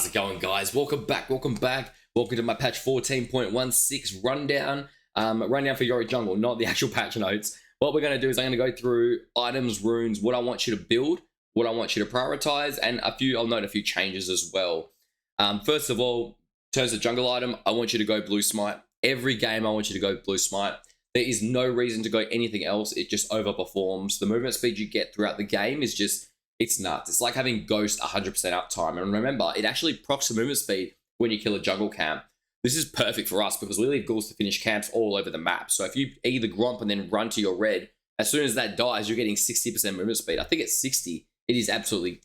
How's it going, guys? Welcome back. Welcome to my patch 14.16 rundown. Rundown for Yorick Jungle, not the actual patch notes. What we're going to do is I'm going to go through items, runes, what I want you to build, what I want you to prioritize, and I'll note a few changes as well. First of all, in terms of jungle item, I want you to go Blue Smite. Every game, I want you to go Blue Smite. There is no reason to go anything else. It just overperforms. The movement speed you get throughout the game is just, it's nuts. It's like having Ghost 100% uptime. And remember, it actually procs the movement speed when you kill a jungle camp. This is perfect for us because we leave ghouls to finish camps all over the map. So if you either gromp and then run to your red, as soon as that dies, you're getting 60% movement speed. I think it's 60. It is absolutely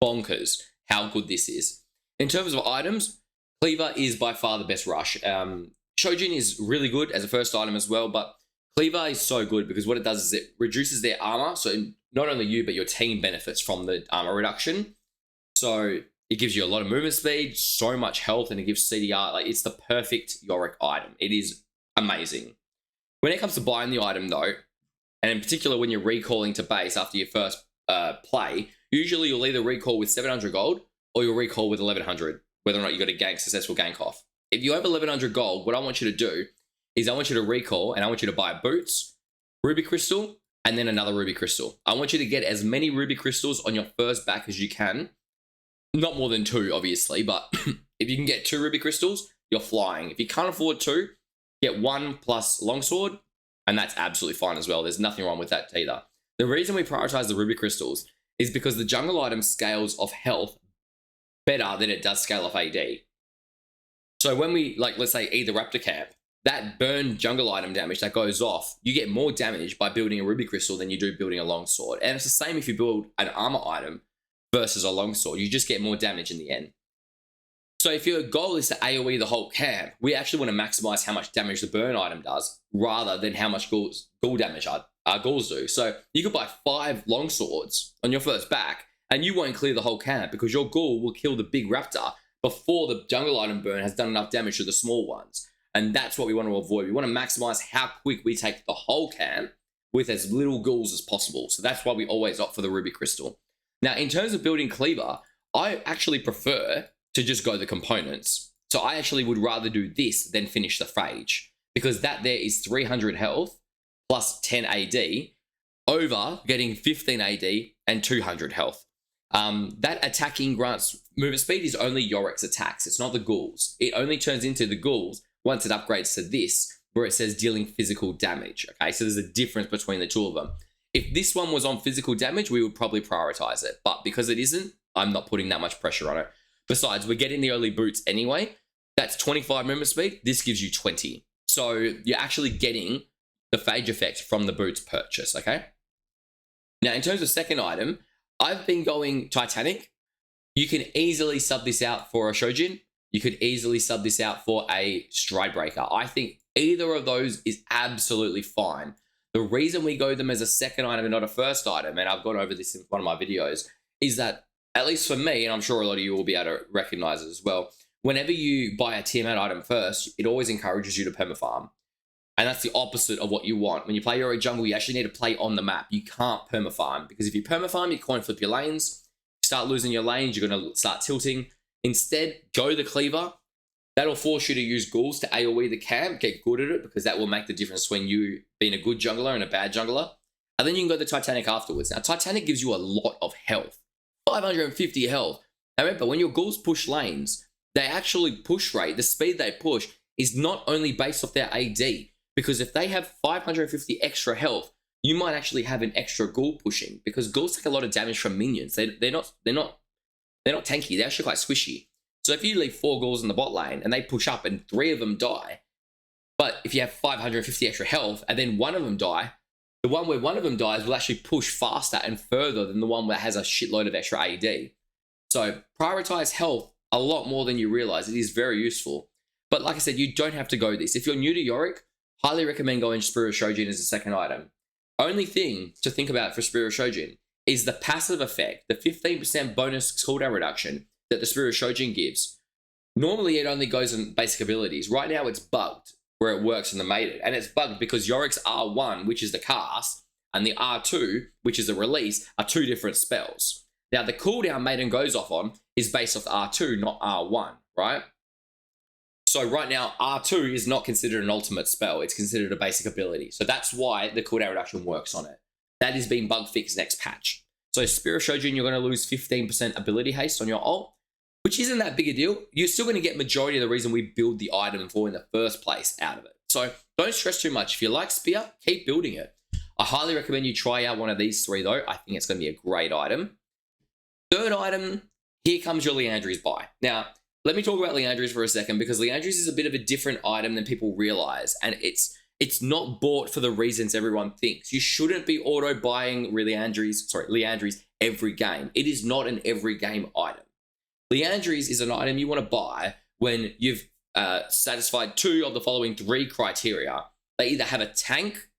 bonkers how good this is. In terms of items, Cleaver is by far the best rush. Shojin is really good as a first item as well, but Cleaver is so good because what it does is it reduces their armor. So not only you, but your team benefits from the armor reduction. So it gives you a lot of movement speed, so much health, and it gives CDR. Like, it's the perfect Yorick item. It is amazing. When it comes to buying the item though, and in particular when you're recalling to base after your first play, usually you'll either recall with 700 gold or you'll recall with 1100, whether or not you got a successful gank off. If you have 1100 gold, what I want you to do is I want you to recall and I want you to buy boots, ruby crystal, and then another ruby crystal. I want you to get as many ruby crystals on your first back as you can. Not more than 2, obviously, but if you can get 2 ruby crystals, you're flying. If you can't afford 2, get 1 plus longsword, and that's absolutely fine as well. There's nothing wrong with that either. The reason we prioritize the ruby crystals is because the jungle item scales off health better than it does scale off AD. So when we, like, let's say either Raptor Camp, that burn jungle item damage that goes off, you get more damage by building a ruby crystal than you do building a longsword. And it's the same if you build an armor item versus a longsword. You just get more damage in the end. So if your goal is to AoE the whole camp, we actually want to maximize how much damage the burn item does rather than how much ghoul damage our ghouls do. So you could buy 5 longswords on your first back and you won't clear the whole camp because your ghoul will kill the big raptor before the jungle item burn has done enough damage to the small ones. And that's what we want to avoid. We want to maximize how quick we take the whole camp with as little ghouls as possible. So that's why we always opt for the ruby crystal. Now, in terms of building Cleaver, I actually prefer to just go the components. So I actually would rather do this than finish the Phage, because that there is 300 health plus 10 AD over getting 15 AD and 200 health. That attacking grants movement speed is only Yorick's attacks. It's not the ghouls. It only turns into the ghouls once it upgrades to this, where it says dealing physical damage. Okay, so there's a difference between the two of them. If this one was on physical damage, we would probably prioritize it. But because it isn't, I'm not putting that much pressure on it. Besides, we're getting the early boots anyway. That's 25 movement speed. This gives you 20. So you're actually getting the Phage effect from the boots purchase, okay? Now, in terms of second item, I've been going Titanic. You can easily sub this out for a Shojin. You could easily sub this out for a Stridebreaker. I think either of those is absolutely fine. The reason we go them as a second item and not a first item, and I've gone over this in one of my videos, is that, at least for me, and I'm sure a lot of you will be able to recognize it as well, whenever you buy a Tiamat item first, it always encourages you to permafarm. And that's the opposite of what you want. When you play Yorick Jungle, you actually need to play on the map. You can't permafarm, because if you permafarm, you coin flip your lanes, start losing your lanes, you're going to start tilting. Instead, go the Cleaver. That'll force you to use ghouls to AoE the camp, get good at it, because that will make the difference between you being a good jungler and a bad jungler. And then you can go the Titanic afterwards. Now, Titanic gives you a lot of health. 550 health. Now remember, when your ghouls push lanes, they actually push rate, the speed they push, is not only based off their AD, because if they have 550 extra health, you might actually have an extra ghoul pushing, because ghouls take a lot of damage from minions. They're not tanky. They're actually quite squishy. So if you leave 4 ghouls in the bot lane and they push up and 3 of them die, but if you have 550 extra health and then 1 of them die, the one where 1 of them dies will actually push faster and further than the one that has a shitload of extra AD. So prioritize health a lot more than you realize. It is very useful. But like I said, you don't have to go this. If you're new to Yorick, highly recommend going Spirit Shojin as a second item. Only thing to think about for Spirit Shojin is the passive effect, the 15% bonus cooldown reduction that the Spirit Shojin gives. Normally, it only goes on basic abilities. Right now, it's bugged where it works in the mated. And it's bugged because Yorick's R1, which is the cast, and the R2, which is the release, are 2 different spells. Now, the cooldown Maiden goes off on is based off R2, not R1, right? So right now, R2 is not considered an ultimate spell. It's considered a basic ability. So that's why the cooldown reduction works on it. That is being bug fixed next patch. So Spirit Shojin, you're going to lose 15% ability haste on your ult, which isn't that big a deal. You're still going to get majority of the reason we build the item for in the first place out of it. So don't stress too much. If you like Spear, keep building it. I highly recommend you try out one of these three though. I think it's going to be a great item. Third item, here comes your Liandry's buy. Now, let me talk about Liandry's for a second because Liandry's is a bit of a different item than people realize, and it's not bought for the reasons everyone thinks. You shouldn't be auto buying Liandry's every game. It is not an every game item. Liandry's is an item you want to buy when you've satisfied 2 of the following 3 criteria. They either have a tank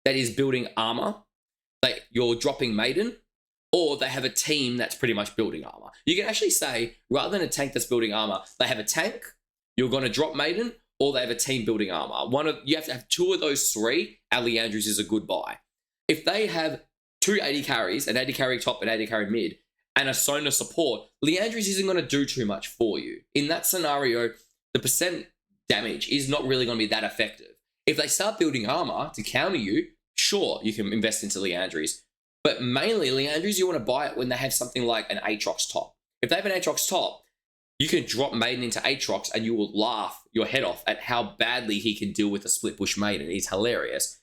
that is building armor, that you're dropping Maiden, or they have a team that's pretty much building armor. You can actually say, rather than a tank that's building armor, they have a tank, you're going to drop Maiden, or they have a team building armor. You have to have 2 of those 3, and Liandry's is a good buy. If they have 2 AD carries, an AD carry top and AD carry mid, and a Sona support, Liandry's isn't going to do too much for you. In that scenario, the percent damage is not really going to be that effective. If they start building armor to counter you, sure, you can invest into Liandry's. But mainly, Liandry's, you want to buy it when they have something like an Aatrox top. If they have an Aatrox top, you can drop Maiden into Aatrox and you will laugh your head off at how badly he can deal with a split bush Maiden. He's hilarious.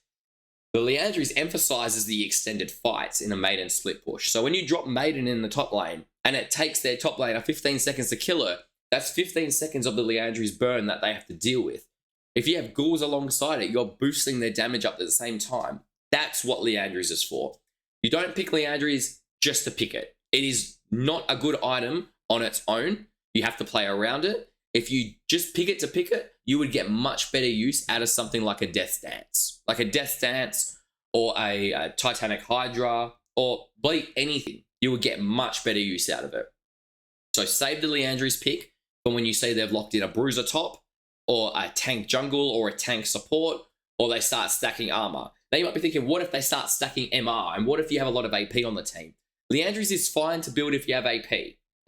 The Liandry's emphasizes the extended fights in a Maiden split push. So when you drop Maiden in the top lane and it takes their top laner 15 seconds to kill her, that's 15 seconds of the Liandry's burn that they have to deal with. If you have ghouls alongside it, you're boosting their damage up at the same time. That's what Liandry's is for. You don't pick Liandry's just to pick it. It is not a good item on its own. You have to play around it. If you just pick it to pick it, you would get much better use out of something like a Death Dance. Like a Death Dance or a Titanic Hydra or bleed anything. You would get much better use out of it. So save the Liandry's pick for when you say they've locked in a bruiser top or a tank jungle or a tank support, or they start stacking armor. Now you might be thinking, what if they start stacking MR? And what if you have a lot of AP on the team? Liandry's is fine to build if you have AP,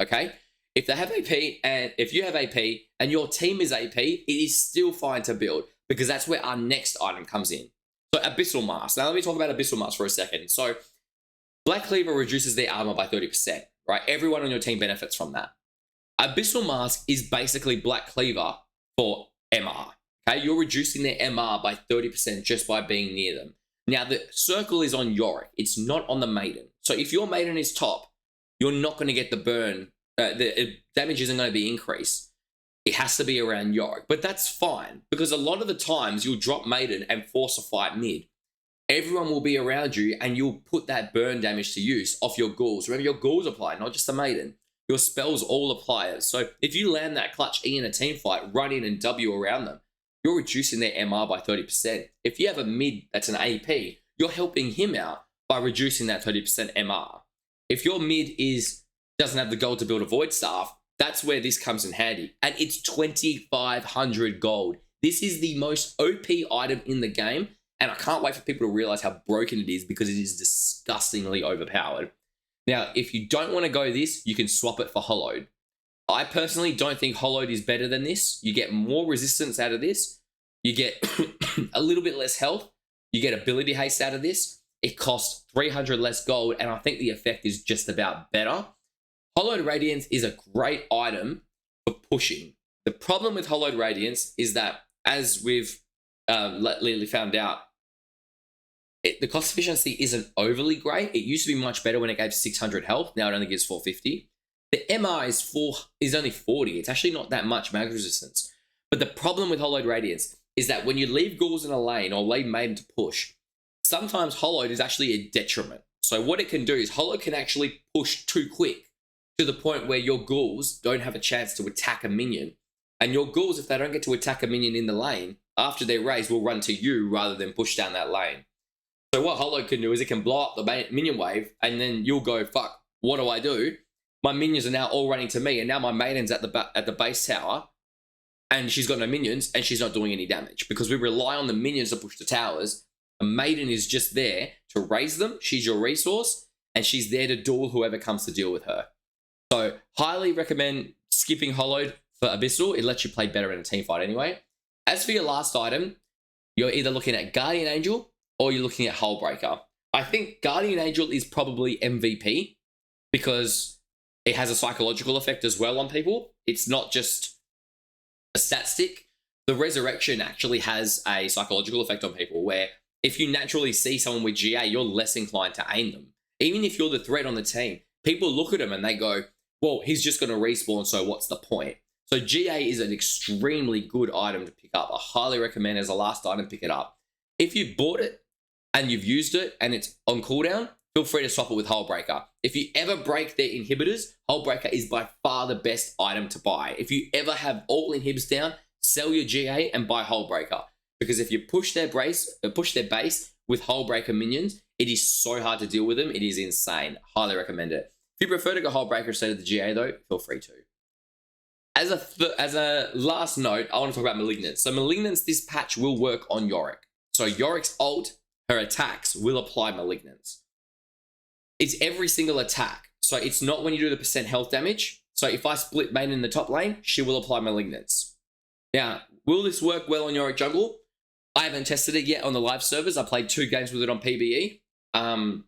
okay? If they have AP and if you have AP and your team is AP, it is still fine to build because that's where our next item comes in. So Abyssal Mask. Now let me talk about Abyssal Mask for a second. So Black Cleaver reduces their armor by 30%, right? Everyone on your team benefits from that. Abyssal Mask is basically Black Cleaver for MR. Okay, you're reducing their MR by 30% just by being near them. Now, the circle is on Yorick. It's not on the Maiden. So if your Maiden is top, you're not going to get the burn. The damage isn't going to be increased. It has to be around Yorick. But that's fine, because a lot of the times you'll drop Maiden and force a fight mid. Everyone will be around you, and you'll put that burn damage to use off your ghouls. Remember, your ghouls apply, not just the Maiden. Your spells all apply it. So if you land that clutch E in a team fight, run in and W around them, you're reducing their MR by 30%. If you have a mid that's an AP, you're helping him out by reducing that 30% MR. If your mid doesn't have the gold to build a Void Staff, that's where this comes in handy. And it's 2,500 gold. This is the most OP item in the game, and I can't wait for people to realize how broken it is because it is disgustingly overpowered. Now, if you don't want to go this, you can swap it for Hollowed. I personally don't think Hollowed is better than this. You get more resistance out of this. You get a little bit less health. You get ability haste out of this. It costs 300 less gold, and I think the effect is just about better. Hollowed Radiance is a great item for pushing. The problem with Hollowed Radiance is that, as we've lately found out, the cost efficiency isn't overly great. It used to be much better when it gave 600 health. Now it only gives 450. The MR is only 40. It's actually not that much mag resistance. But the problem with Hollowed Radiance is that when you leave ghouls in a lane or leave Maiden to push, sometimes Hollowed is actually a detriment. So what it can do is Hollowed can actually push too quick to the point where your ghouls don't have a chance to attack a minion. And your ghouls, if they don't get to attack a minion in the lane, after they're raised, will run to you rather than push down that lane. So what Hollowed can do is it can blow up the minion wave, and then you'll go, fuck, what do I do? My minions are now all running to me, and now my Maiden's at the base tower, and she's got no minions, and she's not doing any damage, because we rely on the minions to push the towers. A Maiden is just there to raise them. She's your resource, and she's there to duel whoever comes to deal with her. So highly recommend skipping Hollowed for Abyssal. It lets you play better in a team fight anyway. As for your last item, you're either looking at Guardian Angel or you're looking at Hullbreaker. I think Guardian Angel is probably MVP because it has a psychological effect as well on people. It's not just a stat stick. The Resurrection actually has a psychological effect on people where if you naturally see someone with GA, you're less inclined to aim them. Even if you're the threat on the team, people look at him and they go, well, he's just going to respawn, so what's the point? So GA is an extremely good item to pick up. I highly recommend as a last item, pick it up. If you've bought it and you've used it and it's on cooldown, feel free to swap it with Hullbreaker. If you ever break their inhibitors, Hullbreaker is by far the best item to buy. If you ever have all inhibs down, sell your GA and buy Hullbreaker. Because if you push their base with Hullbreaker minions, it is so hard to deal with them. It is insane. Highly recommend it. If you prefer to go Hullbreaker instead of the GA though, feel free to. As a last note, I want to talk about Malignance. So Malignance, this patch will work on Yorick. So Yorick's ult, her attacks will apply Malignance. It's every single attack. So it's not when you do the percent health damage. So if I split main in the top lane, she will apply Malignance. Now, will this work well on Yorick jungle? I haven't tested it yet on the live servers. I played 2 games with it on PBE. Out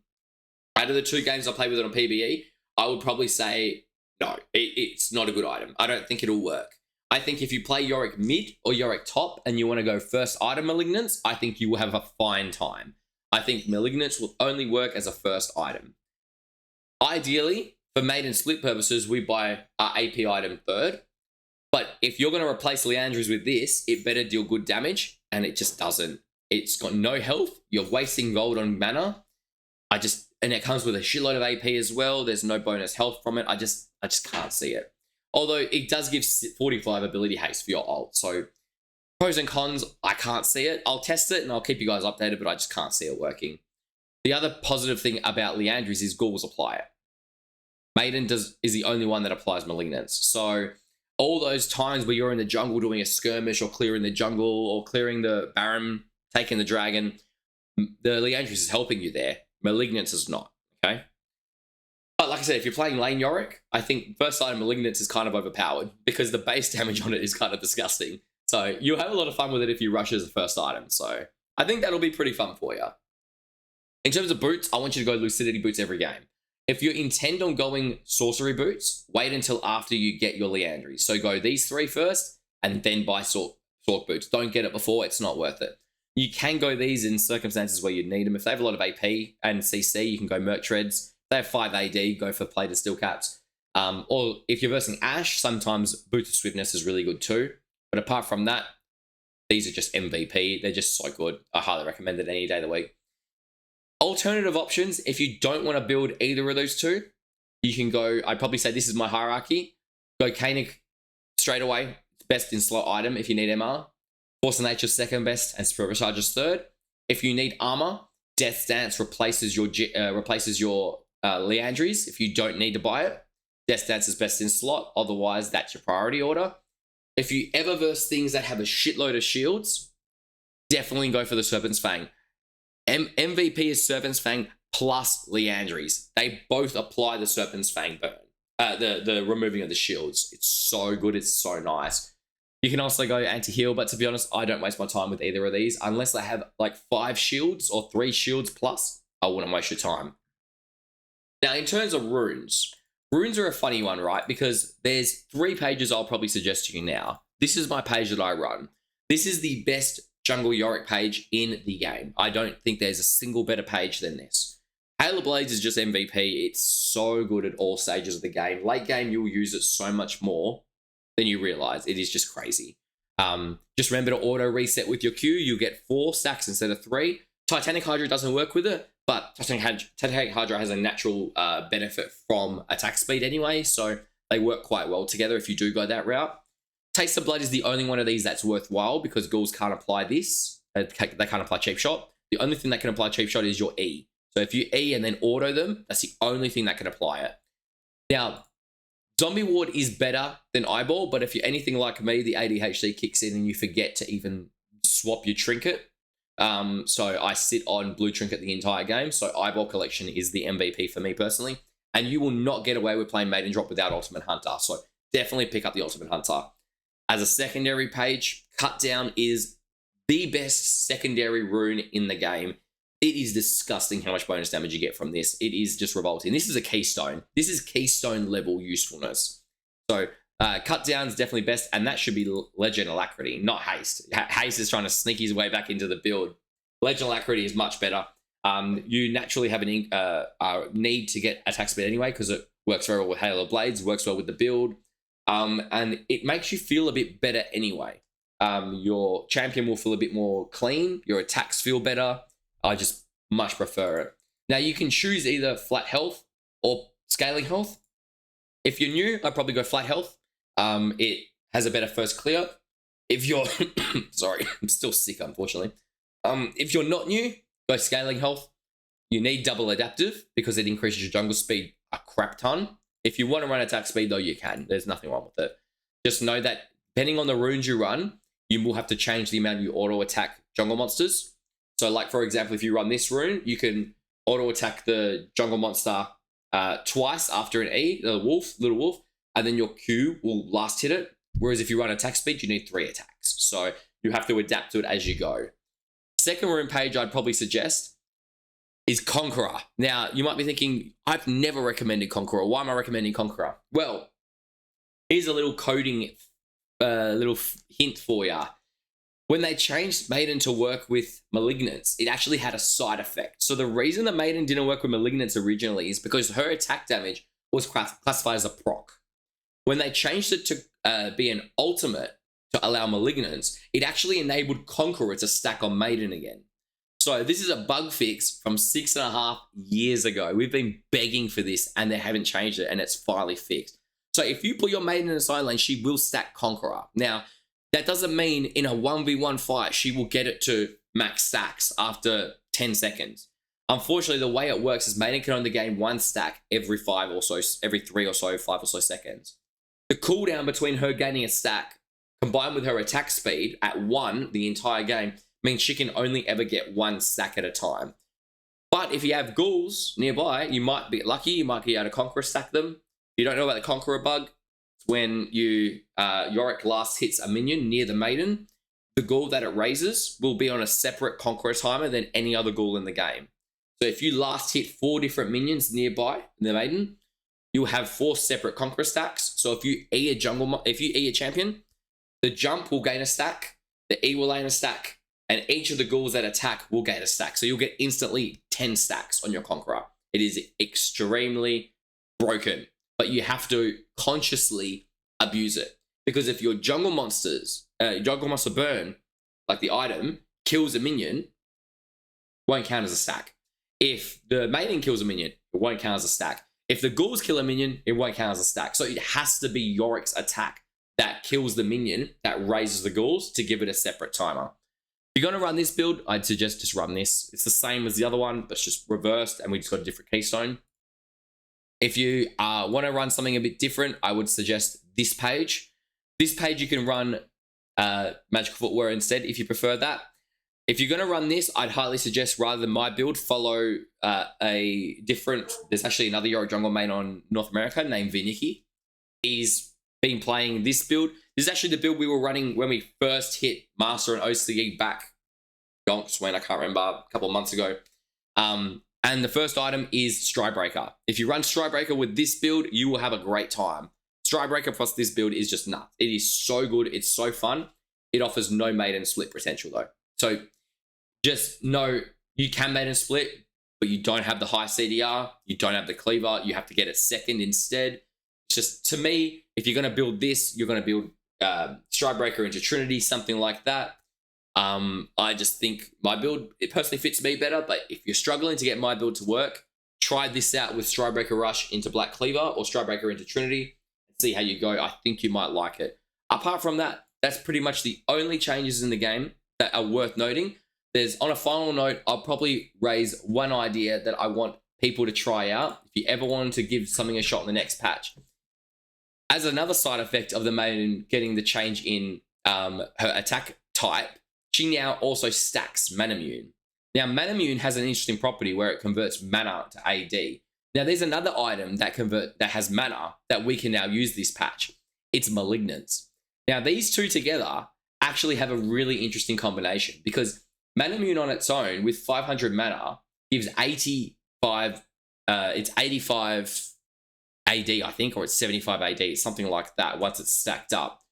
of the 2 games I played with it on PBE, I would probably say no, it's not a good item. I don't think it'll work. I think if you play Yorick mid or Yorick top and you want to go first item Malignance, I think you will have a fine time. I think Malignance will only work as a first item. Ideally, for maiden split purposes, we buy our AP item third. But if you're going to replace Liandry's with this, it better deal good damage, and it just doesn't. It's got no health. You're wasting gold on mana. And it comes with a shitload of AP as well. There's no bonus health from it. I just can't see it. Although it does give 45 ability haste for your ult. So pros and cons, I can't see it. I'll test it and I'll keep you guys updated, but I just can't see it working. The other positive thing about Liandry's is ghouls apply it. Maiden is the only one that applies Malignance. So all those times where you're in the jungle doing a skirmish or clearing the jungle or clearing the Baron, taking the dragon, the Liandry's is helping you there. Malignance is not, okay? But like I said, if you're playing lane Yorick, I think first item Malignance is kind of overpowered because the base damage on it is kind of disgusting. So you'll have a lot of fun with it if you rush as a first item. So I think that'll be pretty fun for you. In terms of boots, I want you to go Lucidity Boots every game. If you intend on going Sorcery Boots, wait until after you get your Liandry. So go these 3 first and then buy Sorc Boots. Don't get it before, it's not worth it. You can go these in circumstances where you need them. If they have a lot of AP and CC, you can go Merc Treads. If they have 5 AD, go for Plated Steel Caps. Or if you're versing Ashe, sometimes Boots of Swiftness is really good too. But apart from that, these are just MVP. They're just so good. I highly recommend it any day of the week. Alternative options, if you don't want to build either of those 2, you can go, I'd probably say this is my hierarchy. Go Koenig straight away. It's best in slot item if you need MR. Force of Nature second best and Spirit Recharge is third. If you need armor, Death Dance replaces your Liandry's. If you don't need to buy it, Death Dance is best in slot. Otherwise, that's your priority order. If you ever verse things that have a shitload of shields, definitely go for the Serpents Fang. MVP is Serpents Fang plus Liandry's. They both apply the Serpents Fang burn. The removing of the shields. It's so good. It's so nice. You can also go anti-heal, but to be honest, I don't waste my time with either of these. Unless they have like 5 shields or 3 shields plus, I wouldn't waste your time. Now, in terms of runes, runes are a funny one, right? Because there's 3 pages I'll probably suggest to you now. This is my page that I run. This is the best jungle Yorick page in the game. I don't think there's a single better page than this. Hail of Blades is just MVP. It's so good at all stages of the game. Late game, you'll use it so much more than you realize. It is just crazy. Just remember to auto reset with your Q. You get 4 stacks instead of 3. Titanic Hydra doesn't work with it, but Titanic Hydra has a natural benefit from attack speed anyway, so they work quite well together if you do go that route. Taste of Blood is the only one of these that's worthwhile because ghouls can't apply this. They can't apply Cheap Shot. The only thing that can apply Cheap Shot is your E. So if you E and then auto them, that's the only thing that can apply it. Now, Zombie Ward is better than Eyeball, but if you're anything like me, the ADHD kicks in and you forget to even swap your trinket. So I sit on Blue Trinket the entire game. So Eyeball Collection is the MVP for me personally. and you will not get away with playing Maiden Drop without Ultimate Hunter. So definitely pick up the Ultimate Hunter. As a secondary page, Cut Down is the best secondary rune in the game. It is disgusting how much bonus damage you get from this. It is just revolting. This is a keystone. This is keystone level usefulness. So Cut Down is definitely best, and that should be Legend Alacrity, not Haste. Haste is trying to sneak his way back into the build. Legend Alacrity is much better. You naturally have a need to get attack speed anyway, because it works very well with Halo Blades, works well with the build, and it makes you feel a bit better anyway. Your champion will feel a bit more clean. Your attacks feel better. I just much prefer it. Now, you can choose either flat health or scaling health. If you're new, I'd probably go flat health. It has a better first clear. If you're... sorry, I'm still sick, unfortunately. If you're not new, go scaling health. You need double adaptive because it increases your jungle speed a crap ton. If you want to run attack speed, though, you can. There's nothing wrong with it. Just know that depending on the runes you run, you will have to change the amount you auto attack jungle monsters. So, like, for example, if you run this rune, you can auto attack the jungle monster twice after an E, the little wolf, and then your Q will last hit it. Whereas if you run attack speed, you need 3 attacks. So you have to adapt to it as you go. Second rune page I'd probably suggest is Conqueror. Now, you might be thinking, I've never recommended Conqueror. Why am I recommending Conqueror? Well, here's a little coding, little hint for you. When they changed Maiden to work with Malignance, it actually had a side effect. So the reason that Maiden didn't work with Malignance originally is because her attack damage was classified as a proc. When they changed it to be an ultimate to allow Malignance, it actually enabled Conqueror to stack on Maiden again. So this is a bug fix from 6.5 years ago. We've been begging for this and they haven't changed it, and it's finally fixed. So if you put your Maiden in a side lane, she will stack Conqueror. Now, that doesn't mean in a 1v1 fight, she will get it to max stacks after 10 seconds. Unfortunately, the way it works is Maiden can only gain 1 stack every 5 or so, every 3 or so, 5 or so seconds. The cooldown between her gaining a stack combined with her attack speed at 1 the entire game means she can only ever get 1 stack at a time. But if you have ghouls nearby, you might be lucky, you might be able to Conqueror stack them. If you don't know about the Conqueror bug, when you Yorick last hits a minion near the Maiden, the ghoul that it raises will be on a separate Conqueror timer than any other ghoul in the game. So if you last hit 4 different minions nearby the Maiden, you'll have 4 separate Conqueror stacks. So if you E a champion, the jump will gain a stack, the E will gain a stack, and each of the ghouls that attack will gain a stack. So you'll get instantly 10 stacks on your Conqueror. It is extremely broken, but you have to consciously abuse it. Because if your jungle monster burn, like the item, kills a minion, it won't count as a stack. If the Maiden kills a minion, it won't count as a stack. If the ghouls kill a minion, it won't count as a stack. So it has to be Yorick's attack that kills the minion that raises the ghouls to give it a separate timer. If you're going to run this build, I'd suggest just run this. It's the same as the other one, but it's just reversed, and we just got a different keystone. If you want to run something a bit different, I would suggest this page. This page you can run Magical Footwear instead if you prefer that. If you're going to run this, I'd highly suggest rather than my build, follow there's actually another Yorick jungle main on North America named Vinicki. He's been playing this build. This is actually the build we were running when we first hit Master and OCE back, donks when, I can't remember, a couple of months ago. And the first item is Strybreaker. If you run Strybreaker with this build, you will have a great time. Strybreaker plus this build is just nuts. It is so good. It's so fun. It offers no Maiden split potential though. So just know you can Maiden split, but you don't have the high CDR. You don't have the Cleaver. You have to get it second instead. It's just, to me, if you're going to build this, you're going to build Strybreaker into Trinity, something like that. I just think my build, it personally fits me better, but if you're struggling to get my build to work, try this out with Strybreaker Rush into Black Cleaver or Strybreaker into Trinity and see how you go. I think you might like it. Apart from that, that's pretty much the only changes in the game that are worth noting. On a final note, I'll probably raise one idea that I want people to try out if you ever wanted to give something a shot in the next patch. As another side effect of the Maiden getting the change in her attack type, she now also stacks Manamune. Now, Manamune has an interesting property where it converts mana to AD. Now, there's another item that has mana that we can now use this patch. It's Malignance. Now, these two together actually have a really interesting combination because Manamune on its own with 500 mana gives 85, it's 85 AD, I think, or it's 75 AD, something like that once it's stacked up.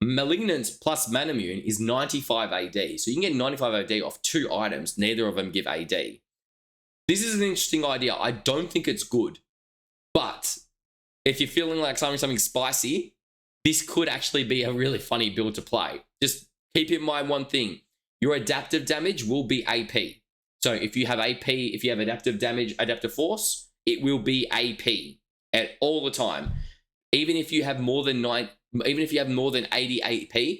Malignance plus Manamune is 95 AD, so you can get 95 AD off 2 items, neither of them give AD. This is an interesting idea. I don't think it's good, but if you're feeling like something spicy, this could actually be a really funny build to play. Just keep in mind one thing. Your adaptive damage will be AP. So if you have AP, if you have adaptive damage, adaptive force, it will be AP at all the time. Even if you have more than 80 AP,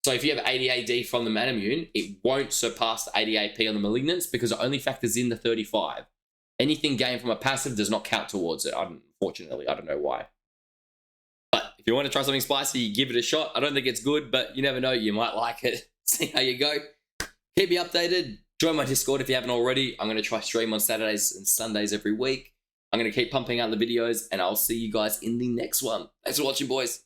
so if you have 80 AD from the Manamune, it won't surpass the 80 AP on the Malignance because it only factors in the 35. Anything gained from a passive does not count towards it, unfortunately. I don't know why. But if you want to try something spicy, give it a shot. I don't think it's good, but you never know. You might like it. See how you go. Keep me updated. Join my Discord if you haven't already. I'm going to try stream on Saturdays and Sundays every week. I'm going to keep pumping out the videos, and I'll see you guys in the next one. Thanks for watching, boys.